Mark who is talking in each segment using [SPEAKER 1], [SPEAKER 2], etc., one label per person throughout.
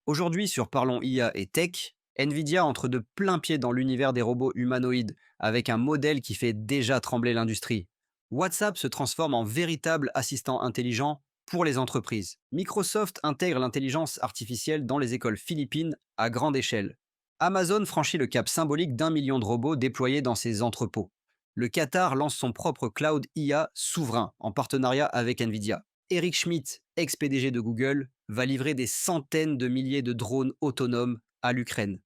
[SPEAKER 1] Aujourd'hui, sur Parlons IA et Tech, Nvidia entre de plein pied dans l'univers des robots humanoïdes, avec un modèle qui fait déjà trembler l'industrie. WhatsApp se transforme en véritable assistant intelligent pour les entreprises. Microsoft intègre l'intelligence artificielle dans les écoles philippines à grande échelle. Amazon franchit le cap symbolique d'1 million de robots déployés dans ses entrepôts. Le Qatar lance son propre cloud IA souverain en partenariat avec Nvidia. Eric Schmidt, ex-PDG de Google, va livrer des centaines de milliers de drones autonomes à l'Ukraine.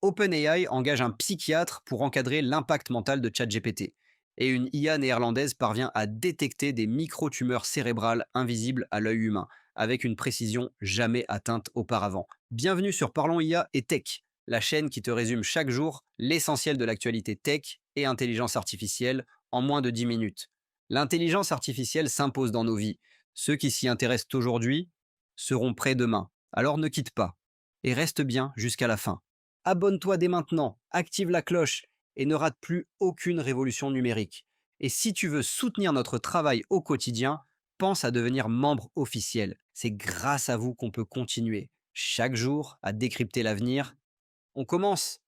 [SPEAKER 1] OpenAI engage un psychiatre pour encadrer l'impact mental de ChatGPT. Et une IA néerlandaise parvient à détecter des micro-tumeurs cérébrales invisibles à l'œil humain, avec une précision jamais atteinte auparavant. Bienvenue sur Parlons IA et Tech, la chaîne qui te résume chaque jour l'essentiel de l'actualité tech et intelligence artificielle en moins de 10 minutes. L'intelligence artificielle s'impose dans nos vies. Ceux qui s'y intéressent aujourd'hui seront prêts demain. Alors ne quitte pas et reste bien jusqu'à la fin. Abonne-toi dès maintenant, active la cloche et ne rate plus aucune révolution numérique. Et si tu veux soutenir notre travail au quotidien, pense à devenir membre officiel. C'est grâce à vous qu'on peut continuer chaque jour à décrypter l'avenir. On commence.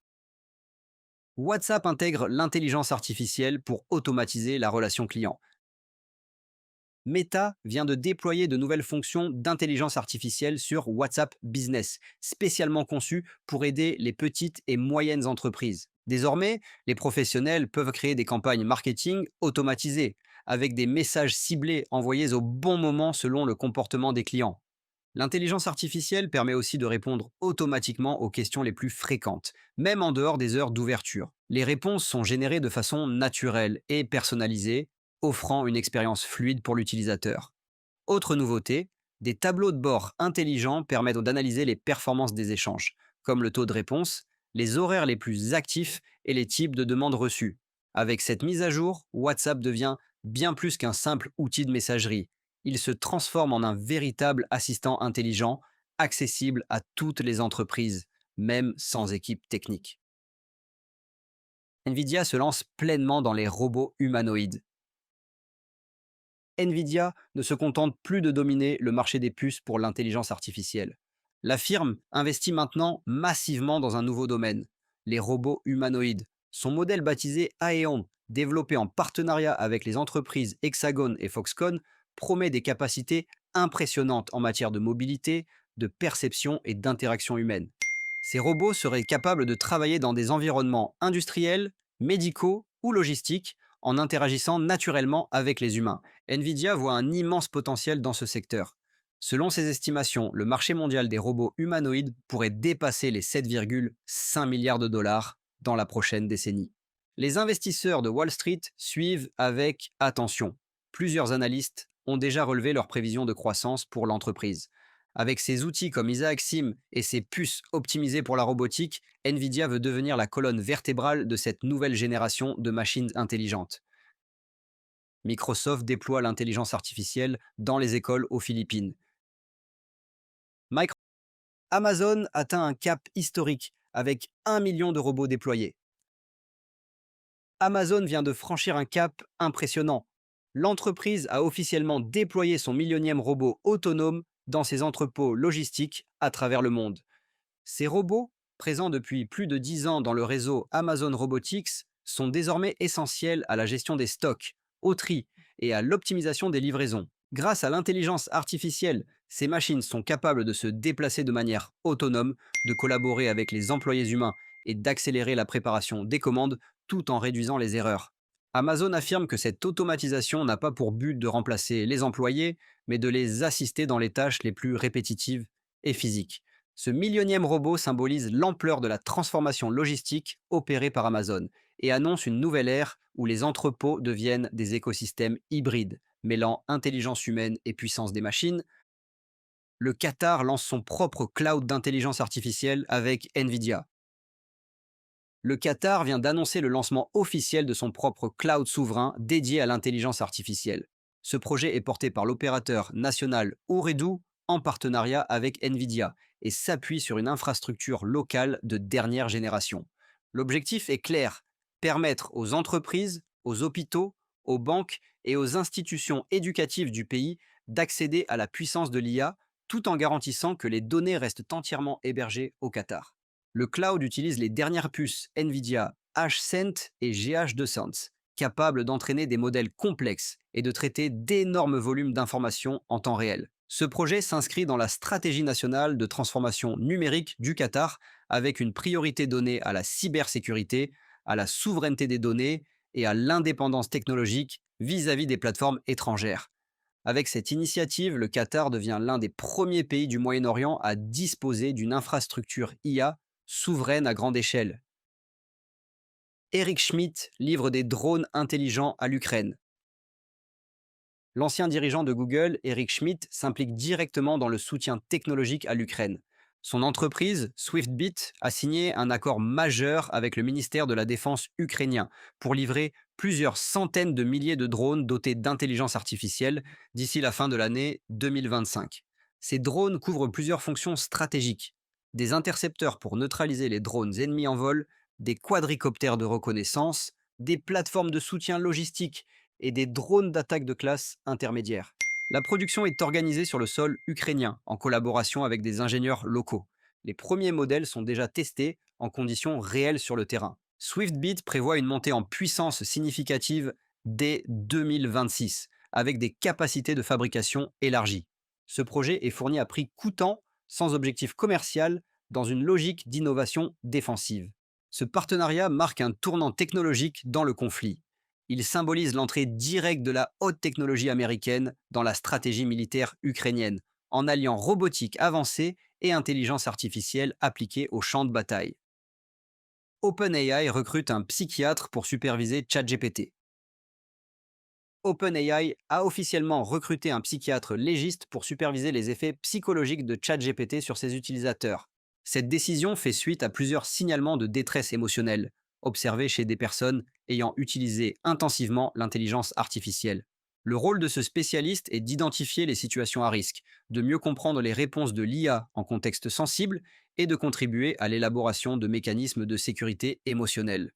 [SPEAKER 1] WhatsApp intègre l'intelligence artificielle pour automatiser la relation client. Meta vient de déployer de nouvelles fonctions d'intelligence artificielle sur WhatsApp Business, spécialement conçues pour aider les petites et moyennes entreprises. Désormais, les professionnels peuvent créer des campagnes marketing automatisées, avec des messages ciblés envoyés au bon moment selon le comportement des clients. L'intelligence artificielle permet aussi de répondre automatiquement aux questions les plus fréquentes, même en dehors des heures d'ouverture. Les réponses sont générées de façon naturelle et personnalisée, offrant une expérience fluide pour l'utilisateur. Autre nouveauté, des tableaux de bord intelligents permettent d'analyser les performances des échanges, comme le taux de réponse, les horaires les plus actifs et les types de demandes reçues. Avec cette mise à jour, WhatsApp devient bien plus qu'un simple outil de messagerie. Il se transforme en un véritable assistant intelligent, accessible à toutes les entreprises, même sans équipe technique. Nvidia se lance pleinement dans les robots humanoïdes. Nvidia ne se contente plus de dominer le marché des puces pour l'intelligence artificielle. La firme investit maintenant massivement dans un nouveau domaine, les robots humanoïdes. Son modèle baptisé Aeon, développé en partenariat avec les entreprises Hexagon et Foxconn, promet des capacités impressionnantes en matière de mobilité, de perception et d'interaction humaine. Ces robots seraient capables de travailler dans des environnements industriels, médicaux ou logistiques en interagissant naturellement avec les humains. Nvidia voit un immense potentiel dans ce secteur. Selon ses estimations, le marché mondial des robots humanoïdes pourrait dépasser les 7,5 milliards de dollars dans la prochaine décennie. Les investisseurs de Wall Street suivent avec attention. Plusieurs analystes ont déjà relevé leurs prévisions de croissance pour l'entreprise. Avec ses outils comme Isaac Sim et ses puces optimisées pour la robotique, Nvidia veut devenir la colonne vertébrale de cette nouvelle génération de machines intelligentes. Microsoft déploie l'intelligence artificielle dans les écoles aux Philippines. Micro- Amazon atteint un cap historique avec 1 million de robots déployés. Amazon vient de franchir un cap impressionnant. L'entreprise a officiellement déployé son millionième robot autonome dans ses entrepôts logistiques à travers le monde. Ces robots, présents depuis plus de 10 ans dans le réseau Amazon Robotics, sont désormais essentiels à la gestion des stocks, au tri et à l'optimisation des livraisons. Grâce à l'intelligence artificielle, ces machines sont capables de se déplacer de manière autonome, de collaborer avec les employés humains et d'accélérer la préparation des commandes tout en réduisant les erreurs. Amazon affirme que cette automatisation n'a pas pour but de remplacer les employés, mais de les assister dans les tâches les plus répétitives et physiques. Ce millionième robot symbolise l'ampleur de la transformation logistique opérée par Amazon et annonce une nouvelle ère où les entrepôts deviennent des écosystèmes hybrides, mêlant intelligence humaine et puissance des machines. Le Qatar lance son propre cloud d'intelligence artificielle avec Nvidia. Le Qatar vient d'annoncer le lancement officiel de son propre cloud souverain dédié à l'intelligence artificielle. Ce projet est porté par l'opérateur national Ooredoo en partenariat avec Nvidia et s'appuie sur une infrastructure locale de dernière génération. L'objectif est clair, permettre aux entreprises, aux hôpitaux, aux banques et aux institutions éducatives du pays d'accéder à la puissance de l'IA tout en garantissant que les données restent entièrement hébergées au Qatar. Le cloud utilise les dernières puces NVIDIA H100 et GH200, capables d'entraîner des modèles complexes et de traiter d'énormes volumes d'informations en temps réel. Ce projet s'inscrit dans la stratégie nationale de transformation numérique du Qatar, avec une priorité donnée à la cybersécurité, à la souveraineté des données et à l'indépendance technologique vis-à-vis des plateformes étrangères. Avec cette initiative, le Qatar devient l'un des premiers pays du Moyen-Orient à disposer d'une infrastructure IA souveraine à grande échelle. Eric Schmidt livre des drones intelligents à l'Ukraine. L'ancien dirigeant de Google, Eric Schmidt, s'implique directement dans le soutien technologique à l'Ukraine. Son entreprise, SwiftBit, a signé un accord majeur avec le ministère de la Défense ukrainien pour livrer plusieurs centaines de milliers de drones dotés d'intelligence artificielle d'ici la fin de l'année 2025. Ces drones couvrent plusieurs fonctions stratégiques: des intercepteurs pour neutraliser les drones ennemis en vol, des quadricoptères de reconnaissance, des plateformes de soutien logistique et des drones d'attaque de classe intermédiaire. La production est organisée sur le sol ukrainien, en collaboration avec des ingénieurs locaux. Les premiers modèles sont déjà testés en conditions réelles sur le terrain. SwiftBit prévoit une montée en puissance significative dès 2026, avec des capacités de fabrication élargies. Ce projet est fourni à prix coûtant, sans objectif commercial, dans une logique d'innovation défensive. Ce partenariat marque un tournant technologique dans le conflit. Il symbolise l'entrée directe de la haute technologie américaine dans la stratégie militaire ukrainienne, en alliant robotique avancée et intelligence artificielle appliquée au champ de bataille. OpenAI recrute un psychiatre pour superviser ChatGPT. OpenAI a officiellement recruté un psychiatre légiste pour superviser les effets psychologiques de ChatGPT sur ses utilisateurs. Cette décision fait suite à plusieurs signalements de détresse émotionnelle observés chez des personnes ayant utilisé intensivement l'intelligence artificielle. Le rôle de ce spécialiste est d'identifier les situations à risque, de mieux comprendre les réponses de l'IA en contexte sensible et de contribuer à l'élaboration de mécanismes de sécurité émotionnelle.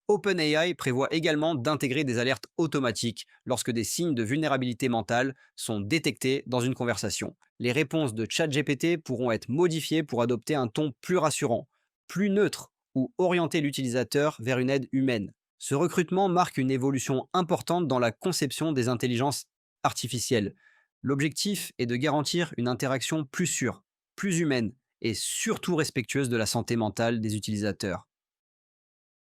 [SPEAKER 1] OpenAI prévoit également d'intégrer des alertes automatiques lorsque des signes de vulnérabilité mentale sont détectés dans une conversation. Les réponses de ChatGPT pourront être modifiées pour adopter un ton plus rassurant, plus neutre ou orienter l'utilisateur vers une aide humaine. Ce recrutement marque une évolution importante dans la conception des intelligences artificielles. L'objectif est de garantir une interaction plus sûre, plus humaine et surtout respectueuse de la santé mentale des utilisateurs.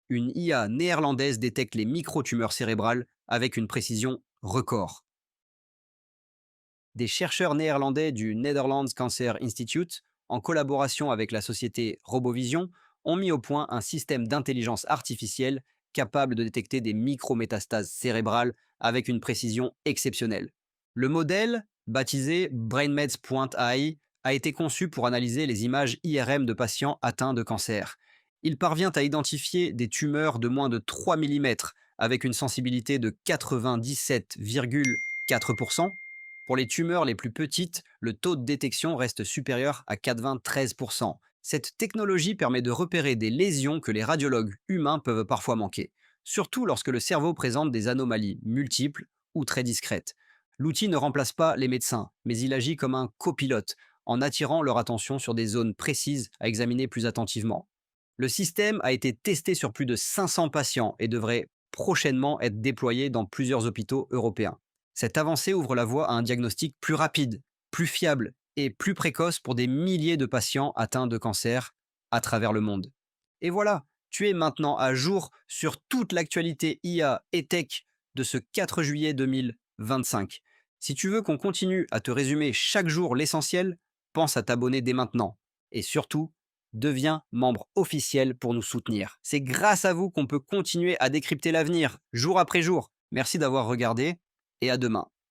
[SPEAKER 1] Une IA néerlandaise détecte les microtumeurs cérébrales avec une précision record. Des chercheurs néerlandais du Netherlands Cancer Institute, en collaboration avec la société Robovision, ont mis au point un système d'intelligence artificielle capable de détecter des micrométastases cérébrales avec une précision exceptionnelle. Le modèle, baptisé BrainMeds.ai, a été conçu pour analyser les images IRM de patients atteints de cancer. Il parvient à identifier des tumeurs de moins de 3 mm avec une sensibilité de 97,4%. Pour les tumeurs les plus petites, le taux de détection reste supérieur à 93%. Cette technologie permet de repérer des lésions que les radiologues humains peuvent parfois manquer, surtout lorsque le cerveau présente des anomalies multiples ou très discrètes. L'outil ne remplace pas les médecins, mais il agit comme un copilote, en attirant leur attention sur des zones précises à examiner plus attentivement. Le système a été testé sur plus de 500 patients et devrait prochainement être déployé dans plusieurs hôpitaux européens. Cette avancée ouvre la voie à un diagnostic plus rapide, plus fiable et plus précoce pour des milliers de patients atteints de cancer à travers le monde. Et voilà, tu es maintenant à jour sur toute l'actualité IA et tech de ce 4 juillet 2025. Si tu veux qu'on continue à te résumer chaque jour l'essentiel, pense à t'abonner dès maintenant. Et surtout, deviens membre officiel pour nous soutenir. C'est grâce à vous qu'on peut continuer à décrypter l'avenir, jour après jour. Merci d'avoir regardé et à demain.